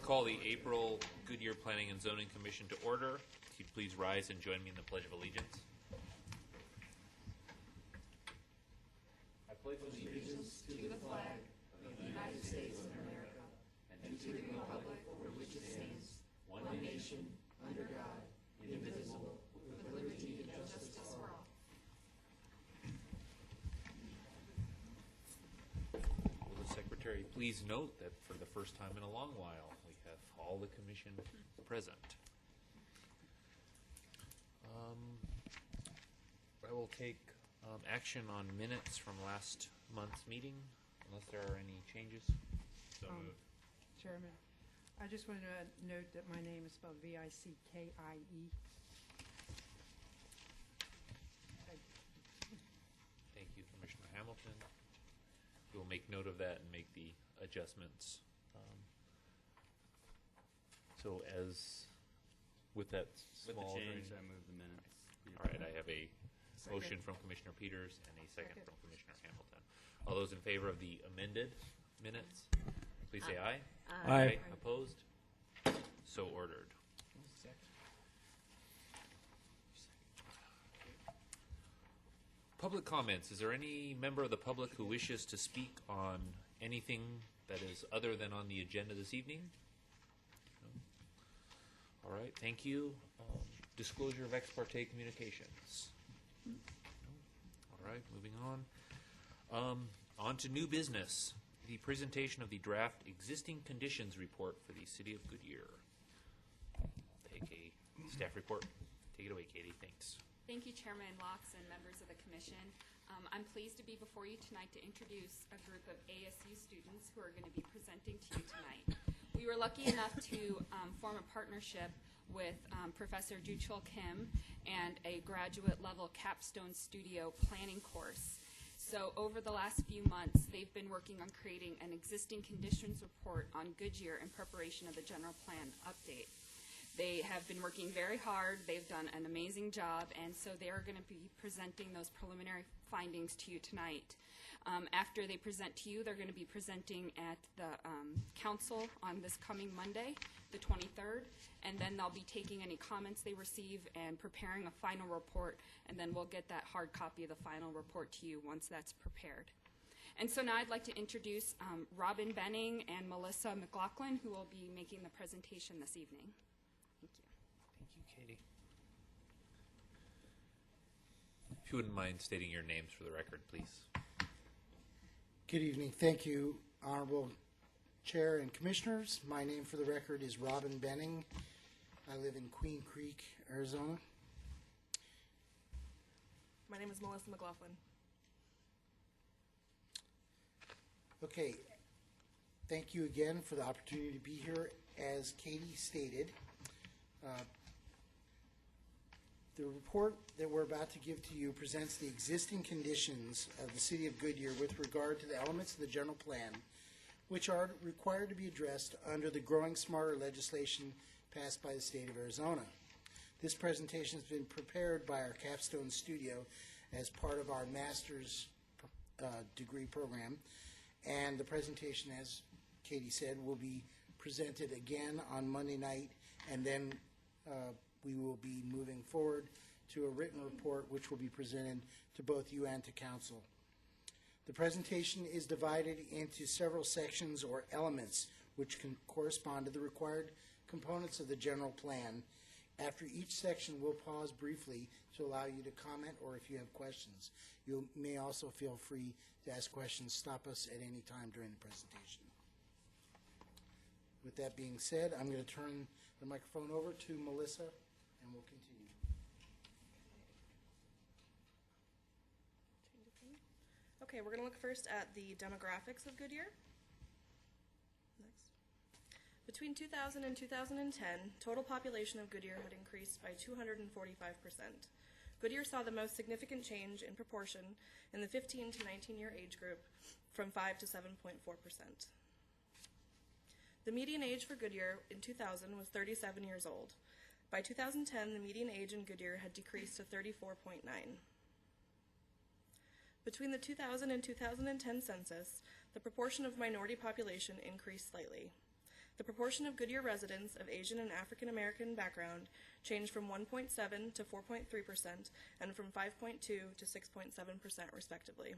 Call the April Goodyear Planning and Zoning Commission to order. If you'd please rise and join me in the Pledge of Allegiance. I pledge allegiance to the flag of the United States of America and to the republic for which it stands, one nation, under God, indivisible, with liberty and justice for all. Will the Secretary please note that for the first time in a long while, we have all the commission present. I will take action on minutes from last month's meeting, unless there are any changes. So moved. Chairman, I just wanted to note that my name is spelled V-I-C-K-I-E. Thank you, Commissioner Hamilton. We will make note of that and make the adjustments. So as with that With small the change, change, I move the minutes. all right, I have a motion from Commissioner Peters and a second from Commissioner Hamilton. All those in favor of the amended minutes, please say aye. Aye. Opposed? So ordered. Public comments. Is there any member of the public who wishes to speak on anything that is other than on the agenda this evening? No? All right, thank you. Disclosure of ex parte communications. No? All right, moving on. On to new business. The presentation of the draft existing conditions report for the City of Goodyear. Take a staff report. Take it away, Katie. Thanks. Thank you, Chairman Locks and members of the Commission. I'm pleased to be before you tonight to introduce a group of ASU students who are going to be presenting to you tonight. We were lucky enough to form a partnership with Professor Ju-Chul Kim and a graduate-level capstone studio planning course. So over the last few months, they've been working on creating an existing conditions report on Goodyear in preparation of the general plan update. They have been working very hard. They've done an amazing job, and so they are going to be presenting those preliminary findings to you tonight. After they present to you, they're going to be presenting at the council on this coming Monday, the 23rd, and then they'll be taking any comments they receive and preparing a final report, and then we'll get that hard copy of the final report to you once that's prepared. And so now I'd like to introduce Robin Benning and Melissa McLaughlin, who will be making the presentation this evening. Thank you. Thank you, Katie. If you wouldn't mind stating your names for the record, please. Good evening. Thank you, Honorable Chair and Commissioners. My name for the record is Robin Benning. I live in Queen Creek, Arizona. My name is Melissa McLaughlin. Okay. Thank you again for the opportunity to be here. As Katie stated, the report that we're about to give to you presents the existing conditions of the City of Goodyear with regard to the elements of the general plan, which are required to be addressed under the Growing Smarter legislation passed by the state of Arizona. This presentation has been prepared by our capstone studio as part of our master's degree program, and the presentation, as Katie said, will be presented again on Monday night, and then we will be moving forward to a written report which will be presented to both you and to council. The presentation is divided into several sections or elements which can correspond to the required components of the general plan. After each section, we'll pause briefly to allow you to comment, or if you have questions. You may also feel free to ask questions. Stop us at any time during the presentation. With that being said, I'm going to turn the microphone over to Melissa, and we'll continue. Okay, we're going to look first at the demographics of Goodyear. Next. Between 2000 and 2010, total population of Goodyear had increased by 245%. Goodyear saw the most significant change in proportion in the 15 to 19-year age group from 5 to 7.4%. The median age for Goodyear in 2000 was 37 years old. By 2010, the median age in Goodyear had decreased to 34.9. Between the 2000 and 2010 census, the proportion of minority population increased slightly. The proportion of Goodyear residents of Asian and African American background changed from 1.7 to 4.3% and from 5.2 to 6.7% respectively.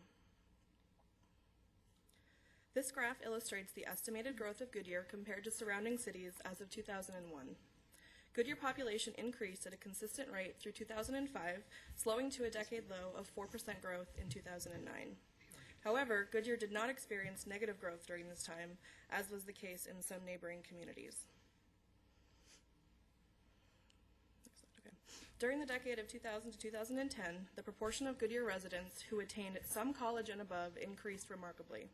This graph illustrates the estimated growth of Goodyear compared to surrounding cities as of 2001. Goodyear population increased at a consistent rate through 2005, slowing to a decade low of 4% growth in 2009. However, Goodyear did not experience negative growth during this time, as was the case in some neighboring communities. Okay. During the decade of 2000 to 2010, the proportion of Goodyear residents who attained some college and above increased remarkably.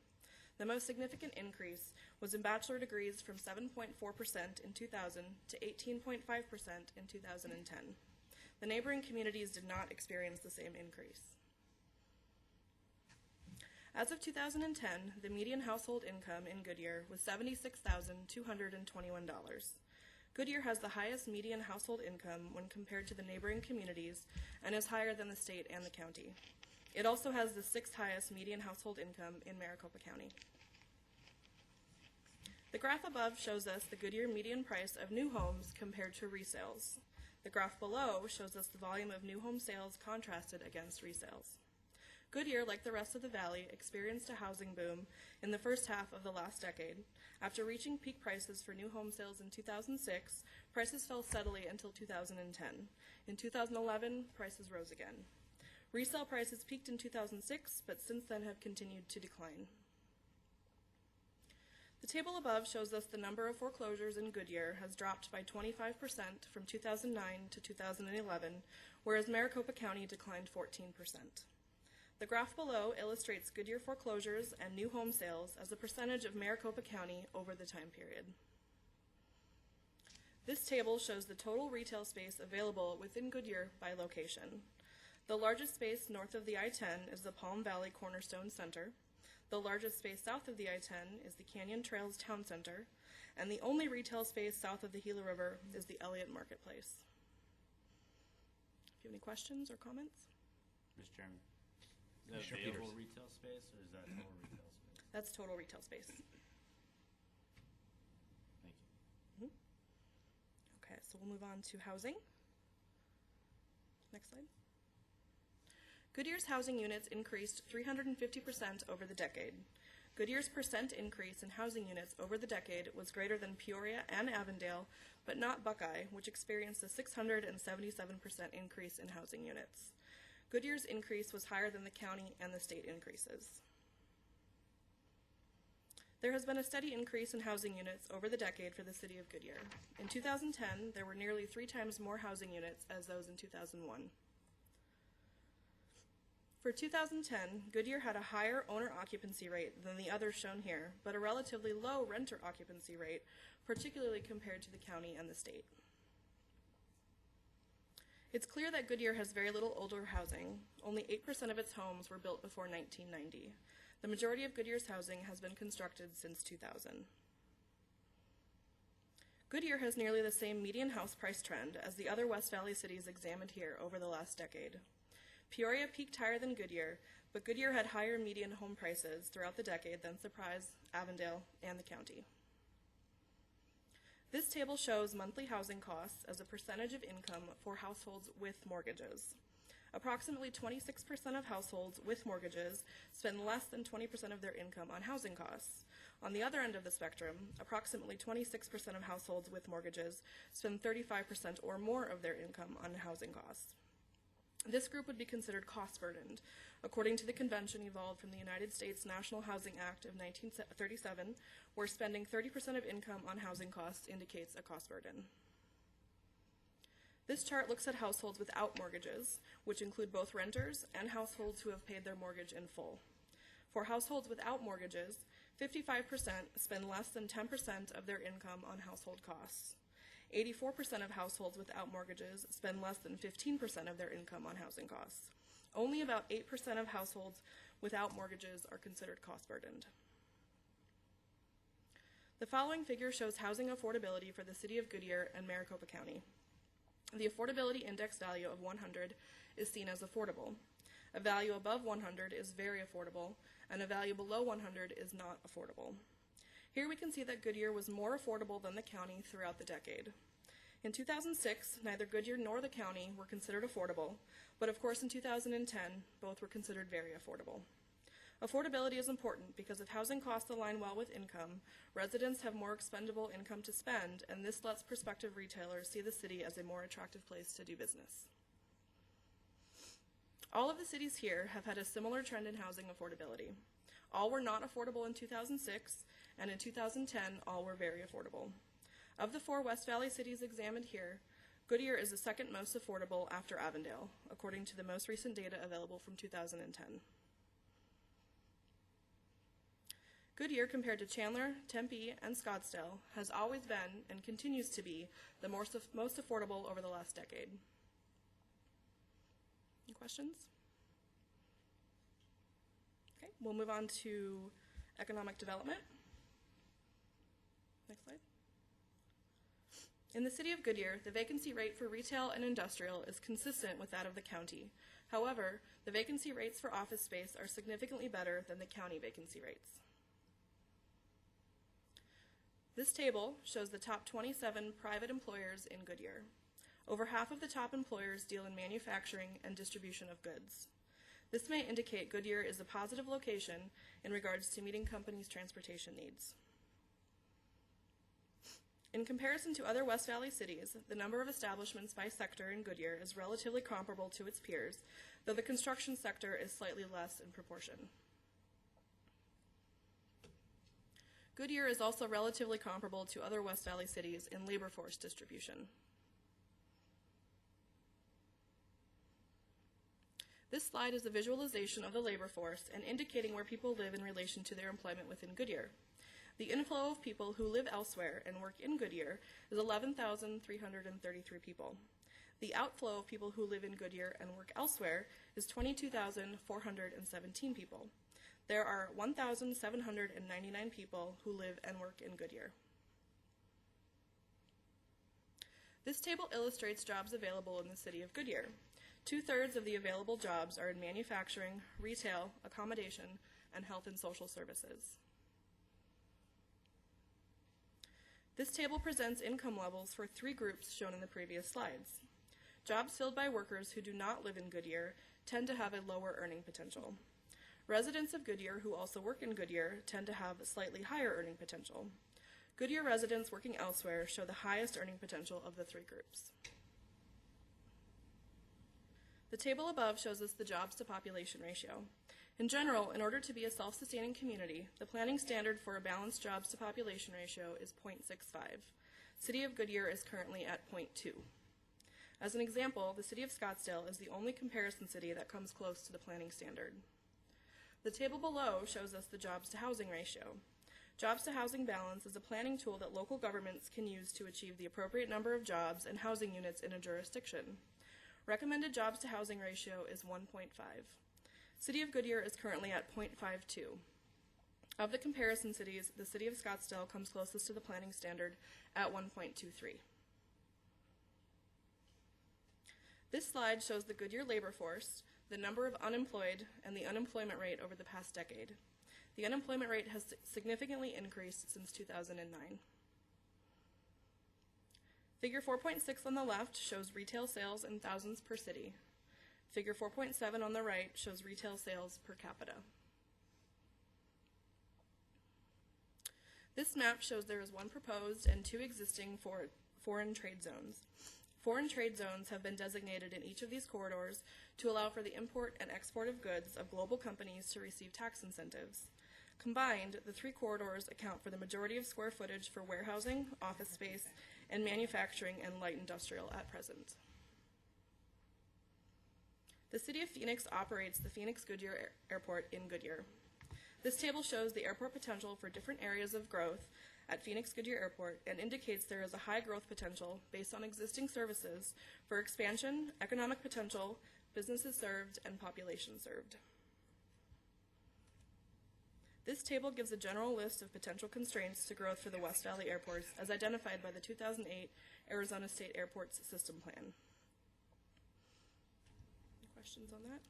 The most significant increase was in bachelor degrees from 7.4% in 2000 to 18.5% in 2010. The neighboring communities did not experience the same increase. As of 2010, the median household income in Goodyear was $76,221. Goodyear has the highest median household income when compared to the neighboring communities and is higher than the state and the county. It also has the sixth highest median household income in Maricopa County. The graph above shows us the Goodyear median price of new homes compared to resales. The graph below shows us the volume of new home sales contrasted against resales. Goodyear, like the rest of the valley, experienced a housing boom in the first half of the last decade. After reaching peak prices for new home sales in 2006, prices fell steadily until 2010. In 2011, prices rose again. Resale prices peaked in 2006, but since then have continued to decline. The table above shows us the number of foreclosures in Goodyear has dropped by 25% from 2009 to 2011, whereas Maricopa County declined 14%. The graph below illustrates Goodyear foreclosures and new home sales as a percentage of Maricopa County over the time period. This table shows the total retail space available within Goodyear by location. The largest space north of the I-10 is the Palm Valley Cornerstone Center. The largest space south of the I-10 is the Canyon Trails Town Center, and the only retail space south of the Gila River is the Elliott Marketplace. Do you have any questions or comments? Mr. Chairman, is that available retail space or is that total retail space? That's total retail space. Thank you. Okay, so we'll move on to housing. Next slide. Goodyear's housing units increased 350% over the decade. Goodyear's percent increase in housing units over the decade was greater than Peoria and Avondale, but not Buckeye, which experienced a 677% increase in housing units. Goodyear's increase was higher than the county and the state increases. There has been a steady increase in housing units over the decade for the city of Goodyear. In 2010, there were nearly 3 times more housing units as those in 2001. For 2010, Goodyear had a higher owner occupancy rate than the others shown here, but a relatively low renter occupancy rate, particularly compared to the county and the state. It's clear that Goodyear has very little older housing. Only 8% of its homes were built before 1990. The majority of Goodyear's housing has been constructed since 2000. Goodyear has nearly the same median house price trend as the other West Valley cities examined here over the last decade. Peoria peaked higher than Goodyear, but Goodyear had higher median home prices throughout the decade than Surprise, Avondale, and the county. This table shows monthly housing costs as a percentage of income for households with mortgages. Approximately 26% of households with mortgages spend less than 20% of their income on housing costs. On the other end of the spectrum, approximately 26% of households with mortgages spend 35% or more of their income on housing costs. This group would be considered cost-burdened, according to the convention evolved from the United States National Housing Act of 1937, where spending 30% of income on housing costs indicates a cost burden. This chart looks at households without mortgages, which include both renters and households who have paid their mortgage in full. For households without mortgages, 55% spend less than 10% of their income on household costs. 84% of households without mortgages spend less than 15% of their income on housing costs. Only about 8% of households without mortgages are considered cost-burdened. The following figure shows housing affordability for the city of Goodyear and Maricopa County. The affordability index value of 100 is seen as affordable. A value above 100 is very affordable, and a value below 100 is not affordable. Here we can see that Goodyear was more affordable than the county throughout the decade. In 2006, neither Goodyear nor the county were considered affordable, but of course in 2010, both were considered very affordable. Affordability is important because if housing costs align well with income, residents have more expendable income to spend, and this lets prospective retailers see the city as a more attractive place to do business. All of the cities here have had a similar trend in housing affordability. All were not affordable in 2006, and in 2010, all were very affordable. Of the 4 West Valley cities examined here, Goodyear is the second most affordable after Avondale, according to the most recent data available from 2010. Goodyear, compared to Chandler, Tempe, and Scottsdale, has always been and continues to be the most affordable over the last decade. Any questions? Okay, we'll move on to economic development. Next slide. In the city of Goodyear, the vacancy rate for retail and industrial is consistent with that of the county. However, the vacancy rates for office space are significantly better than the county vacancy rates. This table shows the top 27 private employers in Goodyear. Over half of the top employers deal in manufacturing and distribution of goods. This may indicate Goodyear is a positive location in regards to meeting companies' transportation needs. In comparison to other West Valley cities, the number of establishments by sector in Goodyear is relatively comparable to its peers, though the construction sector is slightly less in proportion. Goodyear is also relatively comparable to other West Valley cities in labor force distribution. This slide is a visualization of the labor force and indicating where people live in relation to their employment within Goodyear. The inflow of people who live elsewhere and work in Goodyear is 11,333 people. The outflow of people who live in Goodyear and work elsewhere is 22,417 people. There are 1,799 people who live and work in Goodyear. This table illustrates jobs available in the city of Goodyear. 2/3 of the available jobs are in manufacturing, retail, accommodation, and health and social services. This table presents income levels for 3 groups shown in the previous slides. Jobs filled by workers who do not live in Goodyear tend to have a lower earning potential. Residents of Goodyear who also work in Goodyear tend to have a slightly higher earning potential. Goodyear residents working elsewhere show the highest earning potential of the 3 groups. The table above shows us the jobs to population ratio. In general, in order to be a self-sustaining community, the planning standard for a balanced jobs to population ratio is 0.65. City of Goodyear is currently at 0.2. As an example, the city of Scottsdale is the only comparison city that comes close to the planning standard. The table below shows us the jobs to housing ratio. Jobs to housing balance is a planning tool that local governments can use to achieve the appropriate number of jobs and housing units in a jurisdiction. Recommended jobs to housing ratio is 1.5. City of Goodyear is currently at 0.52. Of the comparison cities, the city of Scottsdale comes closest to the planning standard at 1.23. This slide shows the Goodyear labor force, the number of unemployed, and the unemployment rate over the past decade. The unemployment rate has significantly increased since 2009. Figure 4.6 on the left shows retail sales in thousands per city. Figure 4.7 on the right shows retail sales per capita. This map shows there is 1 proposed and 2 existing foreign trade zones. Foreign trade zones have been designated in each of these corridors to allow for the import and export of goods of global companies to receive tax incentives. Combined, the 3 corridors account for the majority of square footage for warehousing, office space, and manufacturing and light industrial at present. The City of Phoenix operates the Phoenix Goodyear Airport in Goodyear. This table shows the airport potential for different areas of growth at Phoenix Goodyear Airport and indicates there is a high growth potential based on existing services for expansion, economic potential, businesses served, and population served. This table gives a general list of potential constraints to growth for the West Valley airports as identified by the 2008 Arizona State Airports System Plan. Any questions on that?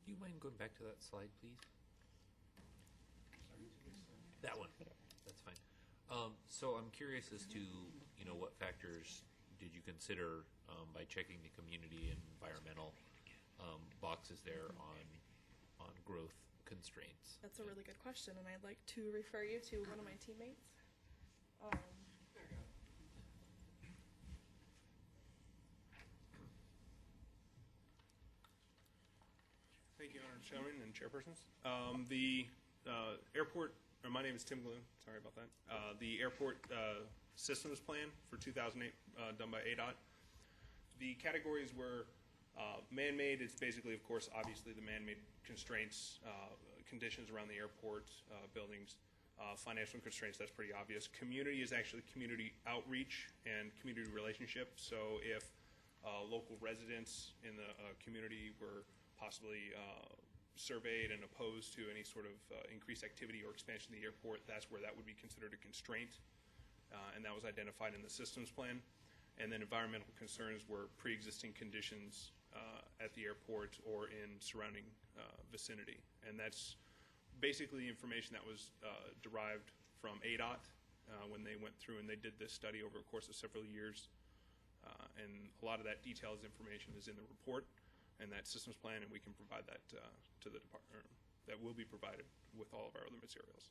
Do you mind going back to that slide, please? That one. That's fine. So I'm curious as to, what factors did you consider by checking the community and environmental boxes there on growth constraints? That's a really good question, and I'd like to refer you to one of my teammates. Thank you, Honored Chairman and Chairpersons. The airport, or my name is Tim Gloom, sorry about that. The airport systems plan for 2008 done by ADOT. The categories were man-made. It's basically, of course, obviously the man-made constraints, conditions around the airport, buildings, financial constraints, that's pretty obvious. Community is actually community outreach and community relationship. So if local residents in the community were possibly surveyed and opposed to any sort of increased activity or expansion of the airport, that's where that would be considered a constraint. And that was identified in the systems plan. And then environmental concerns were pre-existing conditions at the airport or in surrounding vicinity. And that's basically information that was derived from ADOT when they went through and they did this study over the course of several years. And a lot of that detailed information is in the report and that systems plan, and we can provide that to the department. That will be provided with all of our other materials.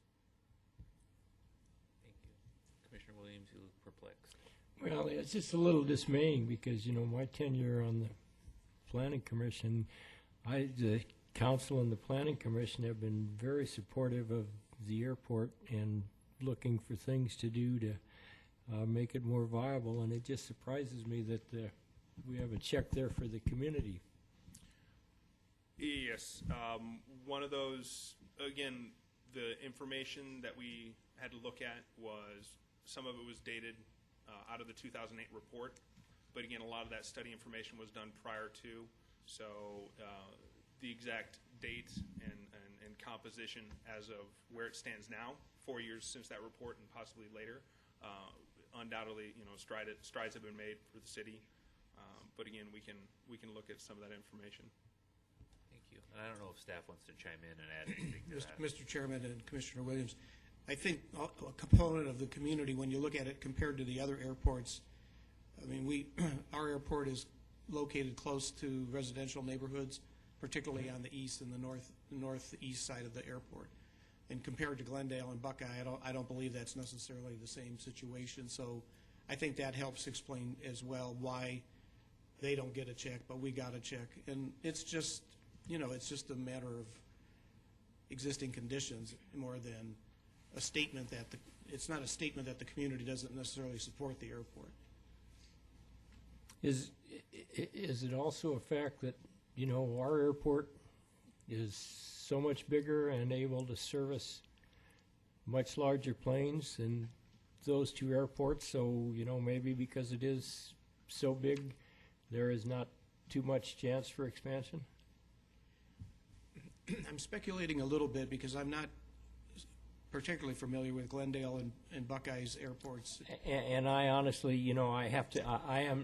Thank you. Commissioner Williams, you look perplexed. Well, it's just a little dismaying because, my tenure on the Planning Commission, the council and the Planning Commission have been very supportive of the airport and looking for things to do to make it more viable, and it just surprises me that we have a check there for the community. Yes. One of those, again, the information that we had to look at was, some of it was dated out of the 2008 report. But again, a lot of that study information was done prior to. So the exact date and composition as of where it stands now, 4 years since that report and possibly later, undoubtedly, strides have been made for the city. But again, we can look at some of that information. Thank you. And I don't know if staff wants to chime in and add anything to that. Mr. Chairman and Commissioner Williams, I think a component of the community, when you look at it compared to the other airports, I mean, our airport is located close to residential neighborhoods, particularly on the east and the northeast side of the airport. And compared to Glendale and Buckeye, I don't believe that's necessarily the same situation. So I think that helps explain as well why they don't get a check, but we got a check. And it's just, it's just a matter of existing conditions more than a statement that it's not a statement that the community doesn't necessarily support the airport. Is it also a fact that, our airport is so much bigger and able to service much larger planes than those two airports? So, maybe because it is so big, there is not too much chance for expansion? I'm speculating a little bit because I'm not particularly familiar with Glendale and Buckeye's airports. And I honestly,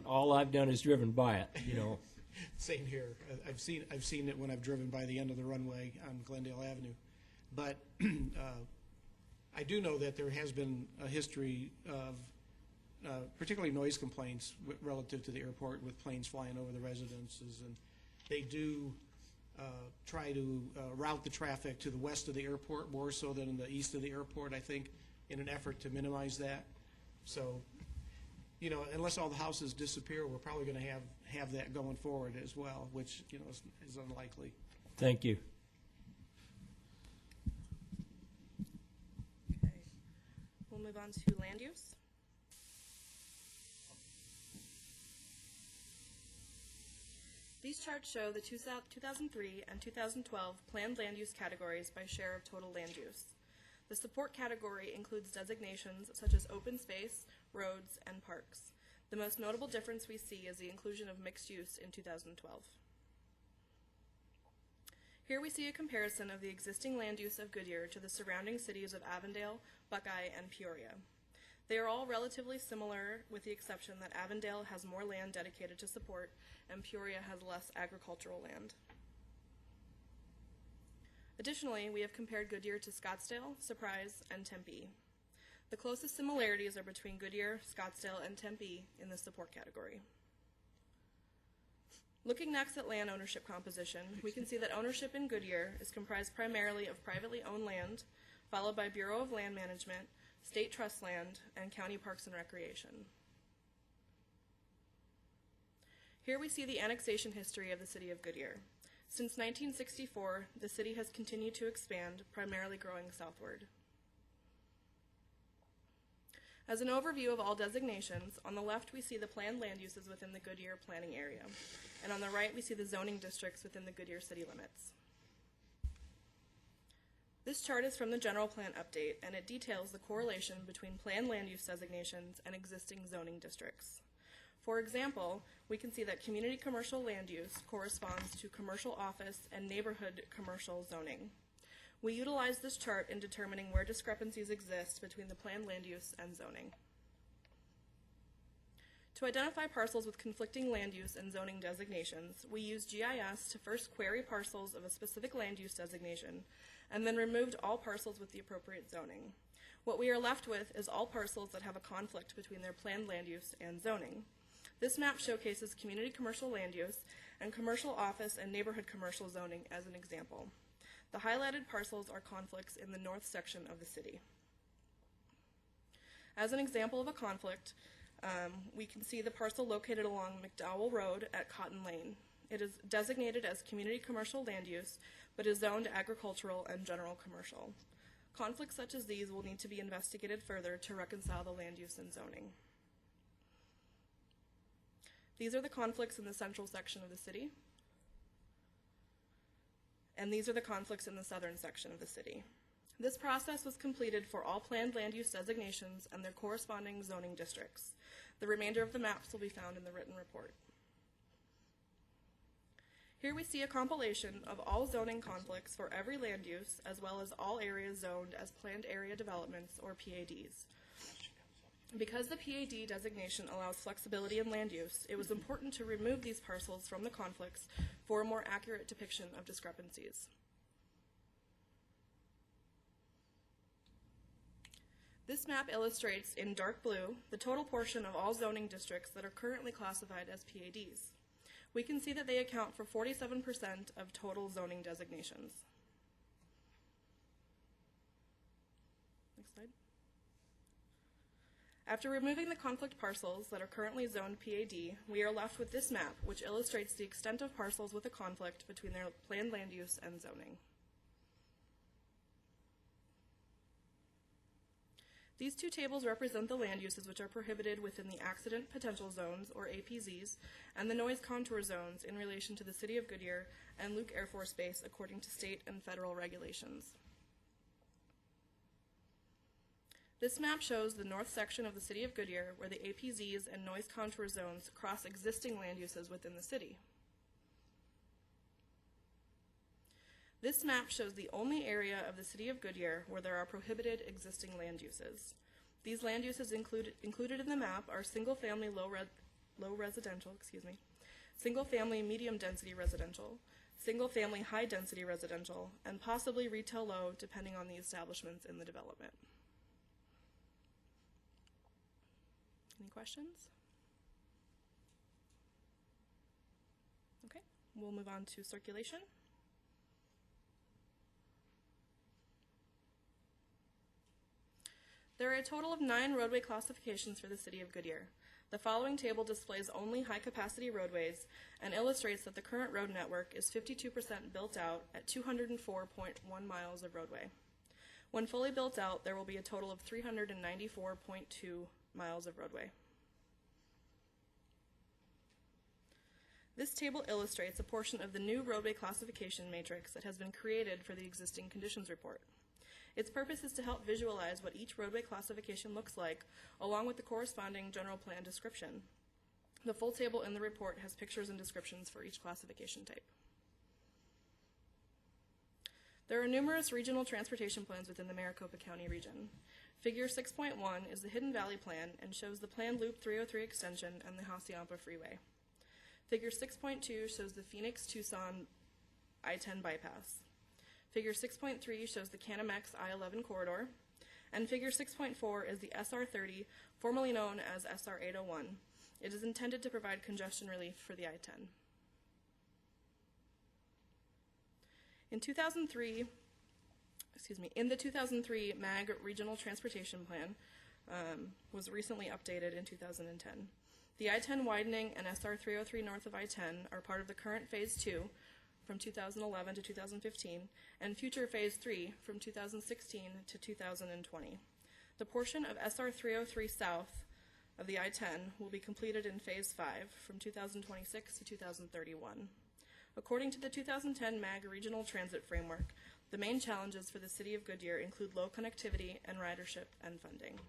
all I've done is driven by it, Same here. I've seen it when I've driven by the end of the runway on Glendale Avenue. But I do know that there has been a history of particularly noise complaints relative to the airport with planes flying over the residences, and they do try to route the traffic to the west of the airport more so than in the east of the airport, I think, in an effort to minimize that. So, unless all the houses disappear, we're probably going to have that going forward as well, which, is unlikely. Thank you. Okay. We'll move on to land use. These charts show the 2003 and 2012 planned land use categories by share of total land use. The support category includes designations such as open space, roads, and parks. The most notable difference we see is the inclusion of mixed use in 2012. Here we see a comparison of the existing land use of Goodyear to the surrounding cities of Avondale, Buckeye, and Peoria. They are all relatively similar, with the exception that Avondale has more land dedicated to support and Peoria has less agricultural land. Additionally, we have compared Goodyear to Scottsdale, Surprise, and Tempe. The closest similarities are between Goodyear, Scottsdale, and Tempe in the support category. Looking next at land ownership composition, we can see that ownership in Goodyear is comprised primarily of privately owned land, followed by Bureau of Land Management, state trust land, and county parks and recreation. Here we see the annexation history of the city of Goodyear. Since 1964, the city has continued to expand, primarily growing southward. As an overview of all designations, on the left we see the planned land uses within the Goodyear planning area, and on the right we see the zoning districts within the Goodyear city limits. This chart is from the general plan update, and it details the correlation between planned land use designations and existing zoning districts. For example, we can see that community commercial land use corresponds to commercial office and neighborhood commercial zoning. We utilize this chart in determining where discrepancies exist between the planned land use and zoning. To identify parcels with conflicting land use and zoning designations, we use GIS to first query parcels of a specific land use designation, and then removed all parcels with the appropriate zoning. What we are left with is all parcels that have a conflict between their planned land use and zoning. This map showcases community commercial land use and commercial office and neighborhood commercial zoning as an example. The highlighted parcels are conflicts in the north section of the city. As an example of a conflict, we can see the parcel located along McDowell Road at Cotton Lane. It is designated as community commercial land use, but is zoned agricultural and general commercial. Conflicts such as these will need to be investigated further to reconcile the land use and zoning. These are the conflicts in the central section of the city, and these are the conflicts in the southern section of the city. This process was completed for all planned land use designations and their corresponding zoning districts. The remainder of the maps will be found in the written report. Here we see a compilation of all zoning conflicts for every land use, as well as all areas zoned as planned area developments, or PADs. Because the PAD designation allows flexibility in land use, it was important to remove these parcels from the conflicts for a more accurate depiction of discrepancies. This map illustrates in dark blue the total portion of all zoning districts that are currently classified as PADs. We can see that they account for 47% of total zoning designations. Next slide. After removing the conflict parcels that are currently zoned PAD, we are left with this map, which illustrates the extent of parcels with a conflict between their planned land use and zoning. These two tables represent the land uses which are prohibited within the accident potential zones, or APZs, and the noise contour zones in relation to the City of Goodyear and Luke Air Force Base according to state and federal regulations. This map shows the north section of the City of Goodyear where the APZs and noise contour zones cross existing land uses within the city. This map shows the only area of the City of Goodyear where there are prohibited existing land uses. These land uses included in the map are single-family single-family medium-density residential, single-family high-density residential, and possibly retail low depending on the establishments in the development. Any questions? Okay, we'll move on to circulation. There are a total of 9 roadway classifications for the City of Goodyear. The following table displays only high-capacity roadways and illustrates that the current road network is 52% built out at 204.1 miles of roadway. When fully built out, there will be a total of 394.2 miles of roadway. This table illustrates a portion of the new roadway classification matrix that has been created for the existing conditions report. Its purpose is to help visualize what each roadway classification looks like, along with the corresponding general plan description. The full table in the report has pictures and descriptions for each classification type. There are numerous regional transportation plans within the Maricopa County region. Figure 6.1 is the Hidden Valley Plan and shows the planned Loop 303 extension and the Hassayampa Freeway. Figure 6.2 shows the Phoenix-Tucson I-10 bypass. Figure 6.3 shows the Canamex I-11 corridor, And figure 6.4 is the SR30, formerly known as SR801. It is intended to provide congestion relief for the I-10. In the 2003 MAG Regional Transportation Plan was recently updated in 2010. The I-10 widening and SR303 north of I-10 are part of the current Phase 2 from 2011 to 2015 and future Phase 3 from 2016 to 2020. The portion of SR303 south of the I-10 will be completed in Phase 5 from 2026 to 2031. According to the 2010 MAG Regional Transit Framework, the main challenges for the City of Goodyear include low connectivity and ridership and funding.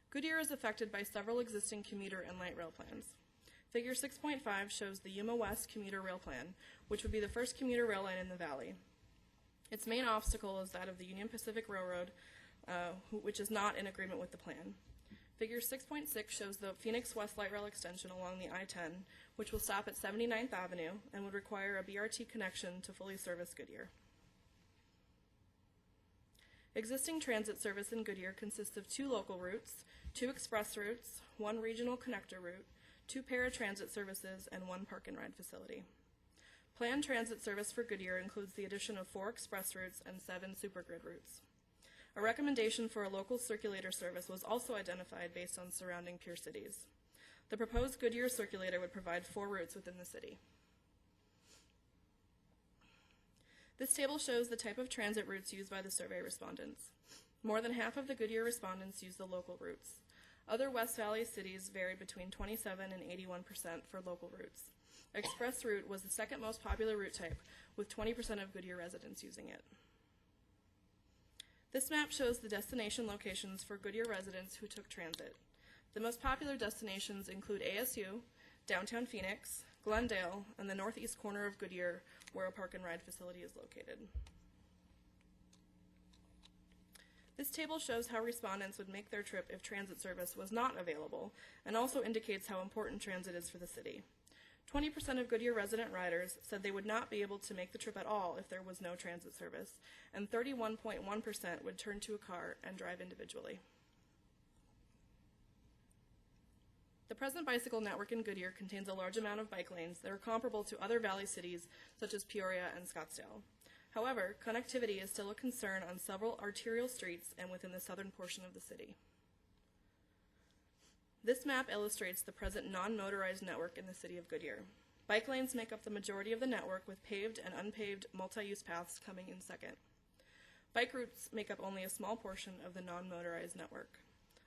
Goodyear is affected by several existing commuter and light rail plans. Figure 6.5 shows the Yuma West Commuter Rail Plan, which would be the first commuter rail line in the valley. Its main obstacle is that of the Union Pacific Railroad, which is not in agreement with the plan. Figure 6.6 shows the Phoenix West Light Rail extension along the I-10, which will stop at 79th Avenue and would require a BRT connection to fully service Goodyear. Existing transit service in Goodyear consists of 2 local routes, 2 express routes, 1 regional connector route, 2 paratransit services, and 1 park and ride facility. Planned transit service for Goodyear includes the addition of 4 express routes and 7 supergrid routes. A recommendation for a local circulator service was also identified based on surrounding peer cities. The proposed Goodyear circulator would provide 4 routes within the city. This table shows the type of transit routes used by the survey respondents. More than half of the Goodyear respondents use the local routes. Other West Valley cities varied between 27 and 81% for local routes. Express route was the second most popular route type, with 20% of Goodyear residents using it. This map shows the destination locations for Goodyear residents who took transit. The most popular destinations include ASU, downtown Phoenix, Glendale, and the northeast corner of Goodyear, where a park and ride facility is located. This table shows how respondents would make their trip if transit service was not available, and also indicates how important transit is for the city. 20% of Goodyear resident riders said they would not be able to make the trip at all if there was no transit service, and 31.1% would turn to a car and drive individually. The present bicycle network in Goodyear contains a large amount of bike lanes that are comparable to other valley cities such as Peoria and Scottsdale. However, connectivity is still a concern on several arterial streets and within the southern portion of the city. This map illustrates the present non-motorized network in the city of Goodyear. Bike lanes make up the majority of the network, with paved and unpaved multi-use paths coming in second. Bike routes make up only a small portion of the non-motorized network.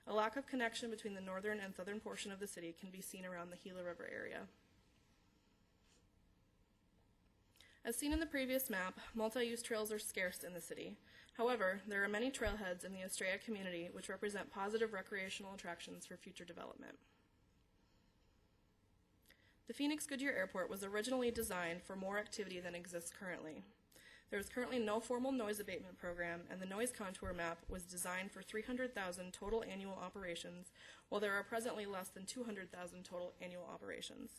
A lack of connection between the northern and southern portion of the city can be seen around the Gila River area. As seen in the previous map, multi-use trails are scarce in the city. However, there are many trailheads in the Estrella community which represent positive recreational attractions for future development. The Phoenix Goodyear Airport was originally designed for more activity than exists currently. There is currently no formal noise abatement program, and the noise contour map was designed for 300,000 total annual operations, while there are presently less than 200,000 total annual operations.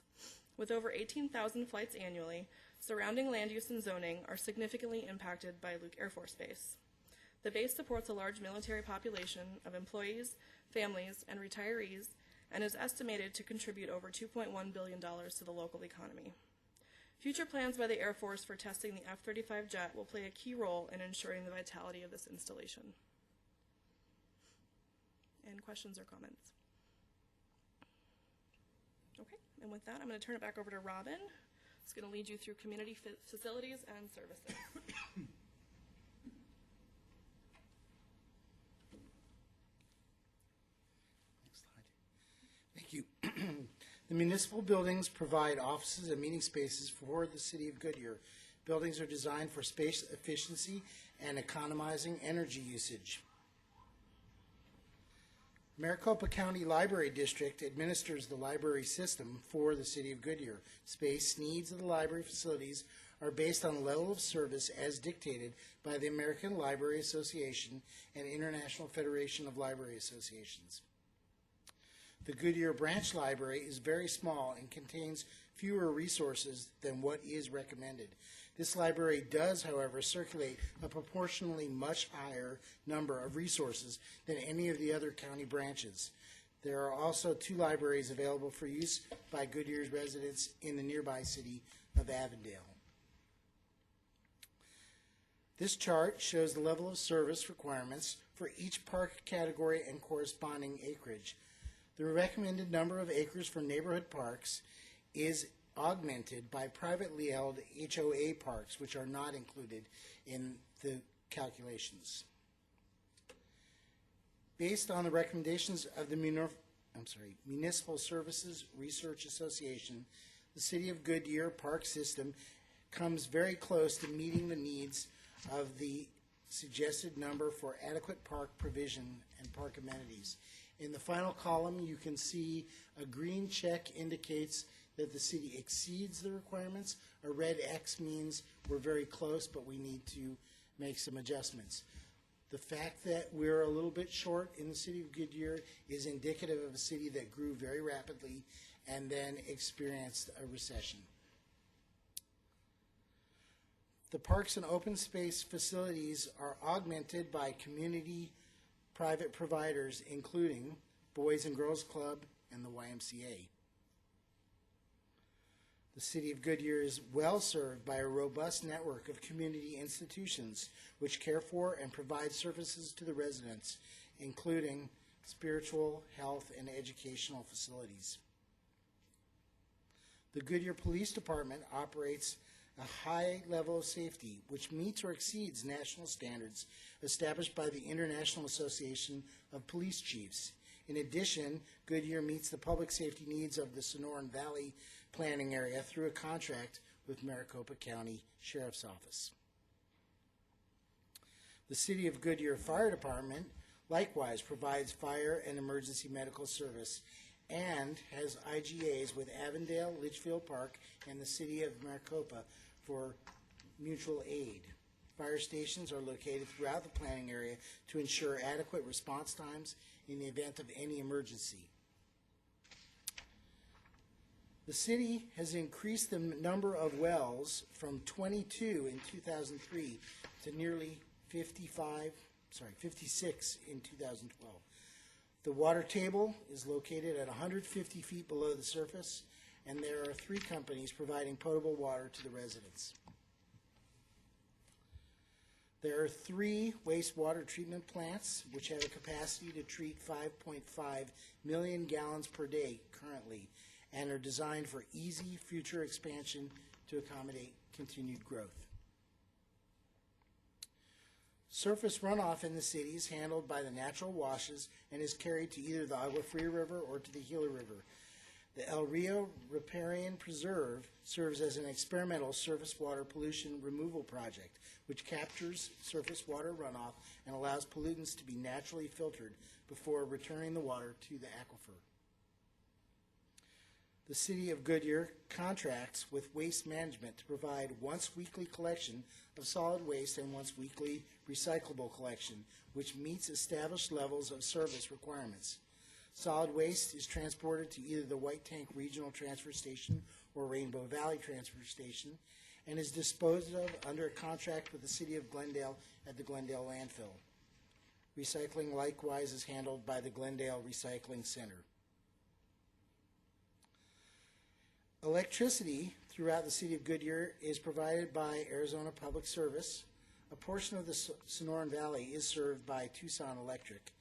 With over 18,000 flights annually, surrounding land use and zoning are significantly impacted by Luke Air Force Base. The base supports a large military population of employees, families, and retirees, and is estimated to contribute over $2.1 billion to the local economy. Future plans by the Air Force for testing the F-35 jet will play a key role in ensuring the vitality of this installation. And questions or comments? Okay, and with that, I'm going to turn it back over to Robin. It's going to lead you through community facilities and services. Next slide. Thank you. The municipal buildings provide offices and meeting spaces for the city of Goodyear. Buildings are designed for space efficiency and economizing energy usage. Maricopa County Library District administers the library system for the city of Goodyear. Space needs of the library facilities are based on the level of service as dictated by the American Library Association and International Federation of Library Associations. The Goodyear Branch Library is very small and contains fewer resources than what is recommended. This library does, however, circulate a proportionally much higher number of resources than any of the other county branches. There are also 2 libraries available for use by Goodyear's residents in the nearby city of Avondale. This chart shows the level of service requirements for each park category and corresponding acreage. The recommended number of acres for neighborhood parks is augmented by privately held HOA parks, which are not included in the calculations. Based on the recommendations of the Municipal Services Research Association, the City of Goodyear Park System comes very close to meeting the needs of the suggested number for adequate park provision and park amenities. In the final column, you can see a green check indicates that the city exceeds the requirements. A red X means we're very close, but we need to make some adjustments. The fact that we're a little bit short in the city of Goodyear is indicative of a city that grew very rapidly and then experienced a recession. The parks and open space facilities are augmented by community private providers, including Boys and Girls Club and the YMCA. The City of Goodyear is well served by a robust network of community institutions which care for and provide services to the residents, including spiritual, health, and educational facilities. The Goodyear Police Department operates a high level of safety which meets or exceeds national standards established by the International Association of Police Chiefs. In addition, Goodyear meets the public safety needs of the Sonoran Valley planning area through a contract with Maricopa County Sheriff's Office. The City of Goodyear Fire Department likewise provides fire and emergency medical service and has IGAs with Avondale, Litchfield Park, and the City of Maricopa for mutual aid. Fire stations are located throughout the planning area to ensure adequate response times in the event of any emergency. The city has increased the number of wells from 22 in 2003 to nearly 56 in 2012. The water table is located at 150 feet below the surface, and there are 3 companies providing potable water to the residents. There are 3 wastewater treatment plants which have a capacity to treat 5.5 million gallons per day currently and are designed for easy future expansion to accommodate continued growth. Surface runoff in the city is handled by the natural washes and is carried to either the Agua Fria River or to the Gila River. The El Rio Riparian Preserve serves as an experimental surface water pollution removal project, which captures surface water runoff and allows pollutants to be naturally filtered before returning the water to the aquifer. The City of Goodyear contracts with Waste Management to provide once-weekly collection of solid waste and once-weekly recyclable collection, which meets established levels of service requirements. Solid waste is transported to either the White Tank Regional Transfer Station or Rainbow Valley Transfer Station and is disposed of under a contract with the City of Glendale at the Glendale Landfill. Recycling likewise is handled by the Glendale Recycling Center. Electricity throughout the City of Goodyear is provided by Arizona Public Service. A portion of the Sonoran Valley is served by Tucson Electric.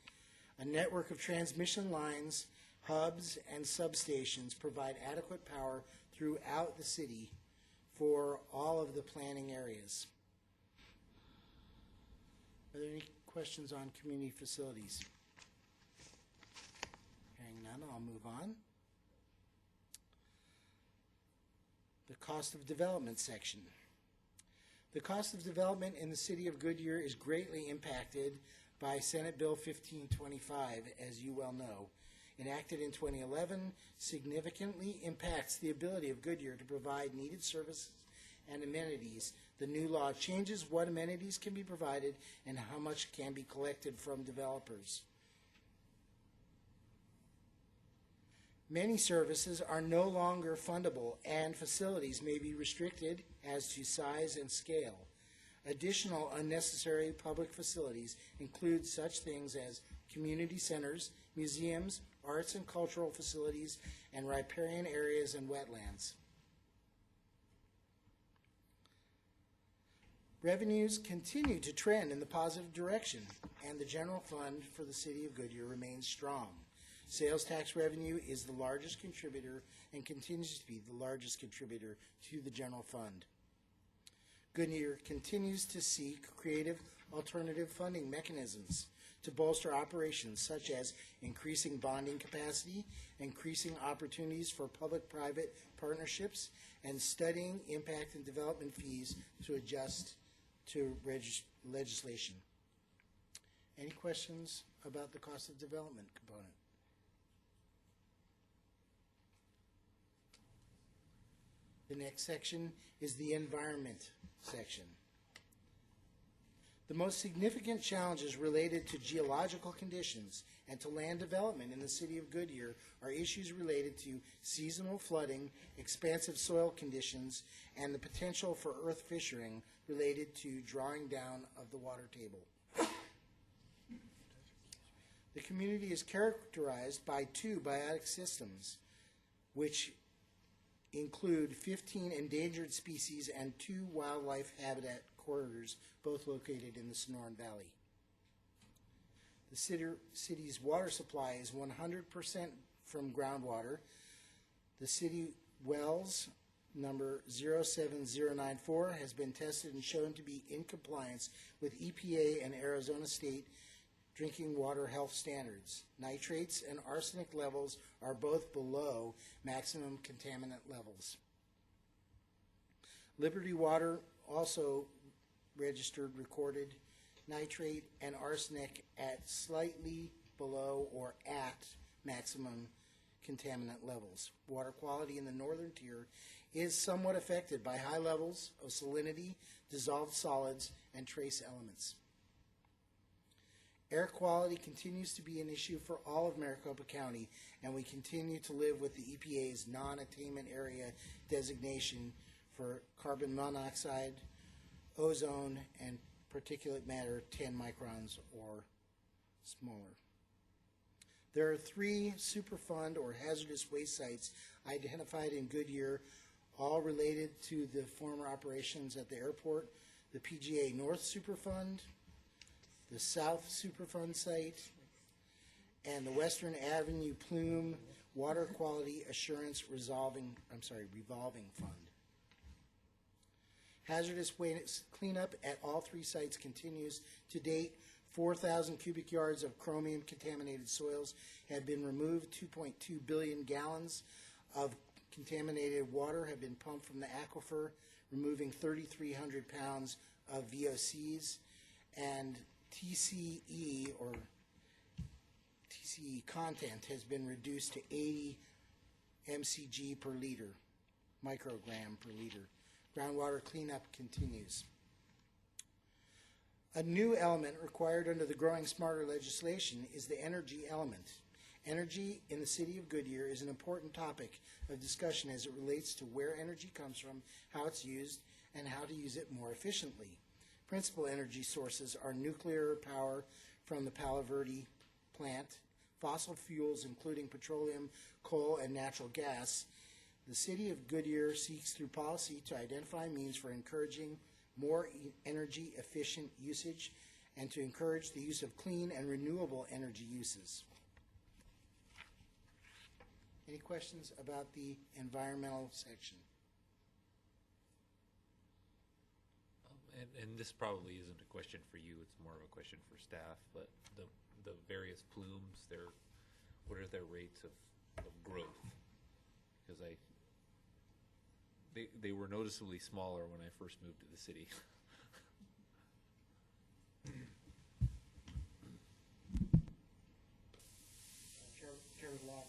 A network of transmission lines, hubs, and substations provide adequate power throughout the city for all of the planning areas. Are there any questions on community facilities? Hearing none, I'll move on. The cost of development section. The cost of development in the City of Goodyear is greatly impacted by Senate Bill 1525, as you well know. Enacted in 2011, significantly impacts the ability of Goodyear to provide needed services and amenities. The new law changes what amenities can be provided and how much can be collected from developers. Many services are no longer fundable, and facilities may be restricted as to size and scale. Additional unnecessary public facilities include such things as community centers, museums, arts and cultural facilities, and riparian areas and wetlands. Revenues continue to trend in the positive direction, and the general fund for the city of Goodyear remains strong. Sales tax revenue is the largest contributor and continues to be the largest contributor to the general fund. Goodyear continues to seek creative alternative funding mechanisms to bolster operations, such as increasing bonding capacity, increasing opportunities for public-private partnerships, and studying impact and development fees to adjust to legislation. Any questions about the cost of development component? The next section is the environment section. The most significant challenges related to geological conditions and to land development in the city of Goodyear are issues related to seasonal flooding, expansive soil conditions, and the potential for earth fissuring related to drawing down of the water table. The community is characterized by 2 biotic systems, which include 15 endangered species and 2 wildlife habitat corridors, both located in the Sonoran Valley. The city's water supply is 100% from groundwater. The city wells number 07094 has been tested and shown to be in compliance with EPA and Arizona State drinking water health standards. Nitrates and arsenic levels are both below maximum contaminant levels. Liberty Water also registered recorded nitrate and arsenic at slightly below or at maximum contaminant levels. Water quality in the northern tier is somewhat affected by high levels of salinity, dissolved solids, and trace elements. Air quality continues to be an issue for all of Maricopa County, and we continue to live with the EPA's non-attainment area designation for carbon monoxide, ozone, and particulate matter 10 microns or smaller. There are 3 Superfund or hazardous waste sites identified in Goodyear, all related to the former operations at the airport: the PGA North Superfund, the South Superfund site, and the Western Avenue Plume Water Quality Assurance Revolving Fund. Hazardous waste cleanup at all 3 sites continues. To date, 4,000 cubic yards of chromium-contaminated soils have been removed. 2.2 billion gallons of contaminated water have been pumped from the aquifer, removing 3,300 pounds of VOCs, and TCE or TCE content has been reduced to 80 mcg per liter, microgram per liter. Groundwater cleanup continues. A new element required under the Growing Smarter legislation is the energy element. Energy in the city of Goodyear is an important topic of discussion as it relates to where energy comes from, how it's used, and how to use it more efficiently. Principal energy sources are nuclear power from the Palo Verde plant, fossil fuels including petroleum, coal, and natural gas. The city of Goodyear seeks through policy to identify means for encouraging more energy efficient usage and to encourage the use of clean and renewable energy uses. Any questions about the environmental section? And this probably isn't a question for you, it's more of a question for staff, but the various plumes, what are their rates of growth? Because they were noticeably smaller when I first moved to the city. Chairman Locke.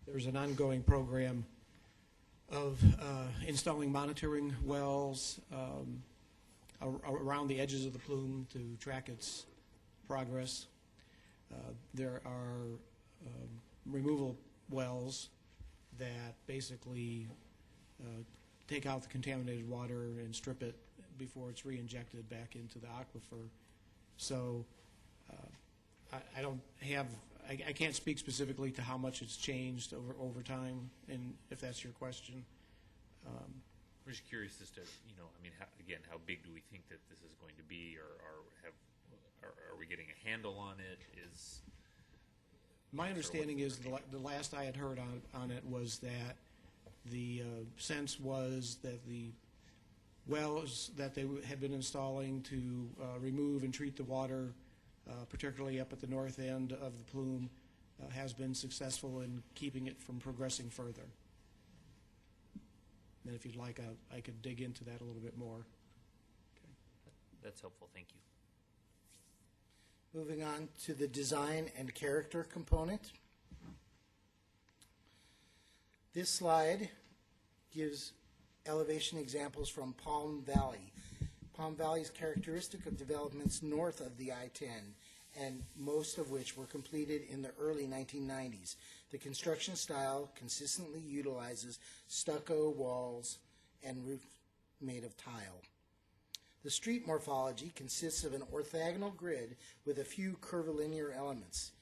There's an ongoing program of installing monitoring wells around the edges of the plume to track its progress. There are removal wells that basically take out the contaminated water and strip it before it's re-injected back into the aquifer. So I don't have, I can't speak specifically to how much it's changed over time, and if that's your question. I'm just curious as to, I mean, how big do we think that this is going to be, or are we getting a handle on it? My understanding is the last I had heard on it was that the sense was that the wells that they had been installing to remove and treat the water, particularly up at the north end of the plume, has been successful in keeping it from progressing further. And if you'd like, I could dig into that a little bit more. That's helpful, thank you. Moving on to the design and character component. This slide gives elevation examples from Palm Valley. Palm Valley is characteristic of developments north of the I-10, and most of which were completed in the early 1990s. The construction style consistently utilizes stucco walls and roof made of tile. The street morphology consists of an orthogonal grid with a few curvilinear elements.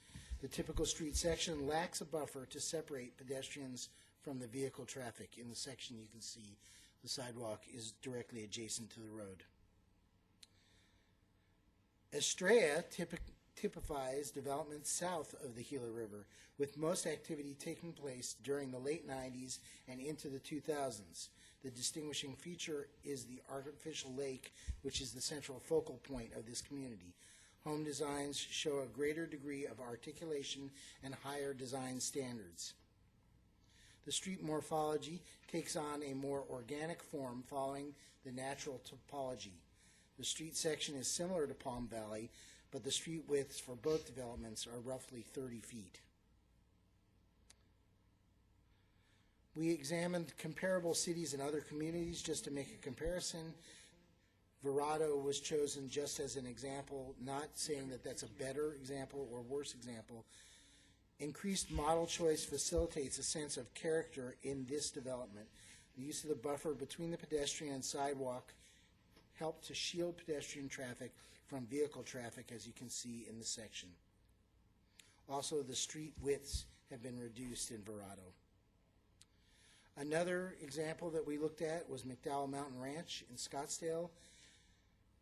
The typical street section lacks a buffer to separate pedestrians from the vehicle traffic. In the section you can see the sidewalk is directly adjacent to the road. Estrella typifies development south of the Gila River, with most activity taking place during the late 90s and into the 2000s. The distinguishing feature is the artificial lake, which is the central focal point of this community. Home designs show a greater degree of articulation and higher design standards. The street morphology takes on a more organic form following the natural topology. The street section is similar to Palm Valley, but the street widths for both developments are roughly 30 feet. We examined comparable cities and other communities just to make a comparison. Verrado was chosen just as an example, not saying that that's a better example or worse example. Increased model choice facilitates a sense of character in this development. The use of the buffer between the pedestrian and sidewalk helped to shield pedestrian traffic from vehicle traffic, as you can see in the section. Also, the street widths have been reduced in Verrado. Another example that we looked at was McDowell Mountain Ranch in Scottsdale.